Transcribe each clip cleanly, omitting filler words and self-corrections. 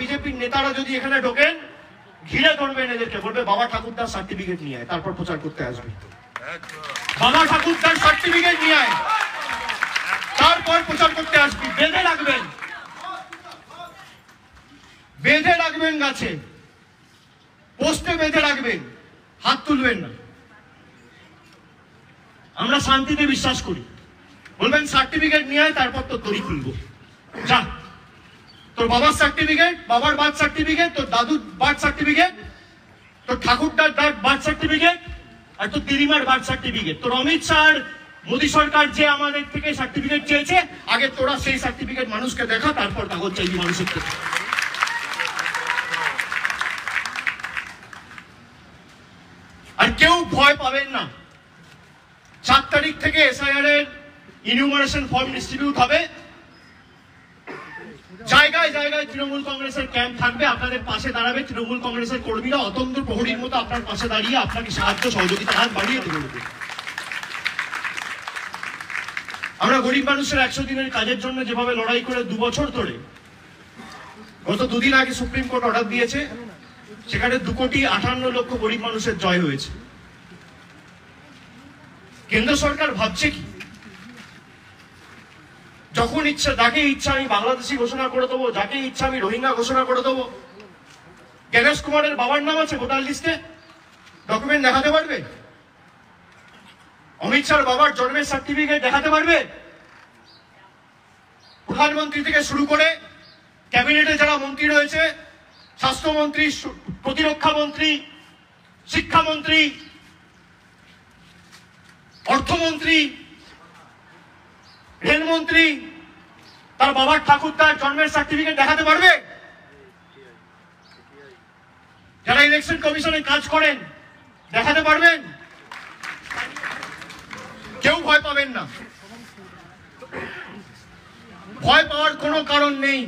বিজেপির নেতারা যদি এখানে ঢোকেন, ঘিরে ধরবেন এদেরকে, বলবে বাবা ঠাকুরদার সার্টিফিকেট নিয়ে আয়, তারপর প্রচার করতে আসবে। বাবা ঠাকুরদার সার্টিফিকেট নিয়ে আয়, তারপর প্রচার করতে আসবি। বেঁধে রাখবেন, বেঁধে রাখবেন গাছে, পোস্টে বেঁধে রাখবেন, হাত তুলবেন না। আমরা শান্তিতে বিশ্বাস করি। বলবেন সার্টিফিকেট নিয়ে আয়, তারপর তোর দড়ি খুলবো। যা, তোর বাবার সার্টিফিকেট, বাবার বার্থ সার্টিফিকেট, তোর দাদুর বার্থ সার্টিফিকেট, তোর ঠাকুরদার বার্থ সার্টিফিকেট, আর তোর দিদিমার বার্থ সার্টিফিকেট। তোর অমিত শাহ, মোদী সরকার যে আমাদের থেকে সার্টিফিকেট চেয়েছে, আগে তোরা সেই সার্টিফিকেট মানুষকে দেখা, তারপর কাগজ চাইবি মানুষের থেকে। আর কেউ ভয় পাবেন না। 4 তারিখ থেকে এসআইআর এর ইনিউমারেশন ফর্ম ডিস্ট্রিবিউট হবে। জায়গায় জায়গায় তৃণমূল কংগ্রেসের ক্যাম্প থাকবে, আপনাদের পাশে দাঁড়াবে তৃণমূল কংগ্রেসের কর্মীরা, অতন্ত্র প্রহরীর মতো আপনার পাশে দাঁড়িয়ে আপনাকে সাহায্য সহযোগিতা হাত বাড়িয়ে দেবে। আমরা গরিব মানুষের 100 দিনের কাজের জন্য যেভাবে লড়াই করে 2 বছর ধরে, গত 2 দিন আগে সুপ্রিম কোর্ট অর্ডার দিয়েছে, সেখানে 2,58,00,000 গরিব মানুষের জয় হয়েছে। কেন্দ্র সরকার ভাবছে কি, যখন ইচ্ছা, যাকে ইচ্ছা আমি বাংলাদেশি ঘোষণা করে দেবো, যাকে ইচ্ছা আমি রোহিঙ্গা ঘোষণা করে দেবো। জ্ঞানেশ কুমারের বাবার নাম আছে ভোটার লিস্টে, ডকুমেন্ট দেখাতে পারবে? অমিত শাহর বাবার জন্মের সার্টিফিকেট দেখাতে পারবে? প্রধানমন্ত্রী থেকে শুরু করে ক্যাবিনেটে যারা মন্ত্রী রয়েছে, স্বাস্থ্যমন্ত্রী, প্রতিরক্ষা মন্ত্রী, শিক্ষামন্ত্রী, অর্থমন্ত্রী, রেলমন্ত্রী, তার বাবার ঠাকুরদার জন্মের সার্টিফিকেট দেখাতে পারবে? যারা ইলেকশন কমিশনে কাজ করেন দেখাতে পারবেন? কেউ ভয় পাবেন না। ভয় পাওয়ার কোনো কারণ নেই।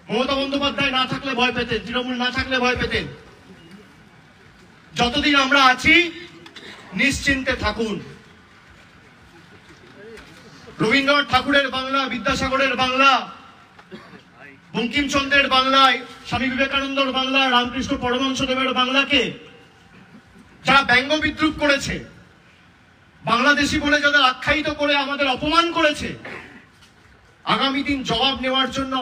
মমতা বন্দ্যোপাধ্যায় না থাকলে ভয় পেতেন, তৃণমূল না থাকলে ভয় পেতেন। যতদিন আমরা আছি নিশ্চিন্তে থাকুন। রবীন্দ্রনাথ ঠাকুরের বাংলা, বিদ্যাসাগরের বাংলা, বঙ্কিমচন্দ্রের বাংলায়, স্বামী বিবেকানন্দর বাংলা, রামকৃষ্ণ পরমহংসদেবের বাংলাকে যারা ব্যঙ্গ বিদ্রুপ করেছে, বাংলাদেশি বলে যাদের আখ্যায়িত করে আমাদের অপমান করেছে, আগামী দিন জবাব নেওয়ার জন্য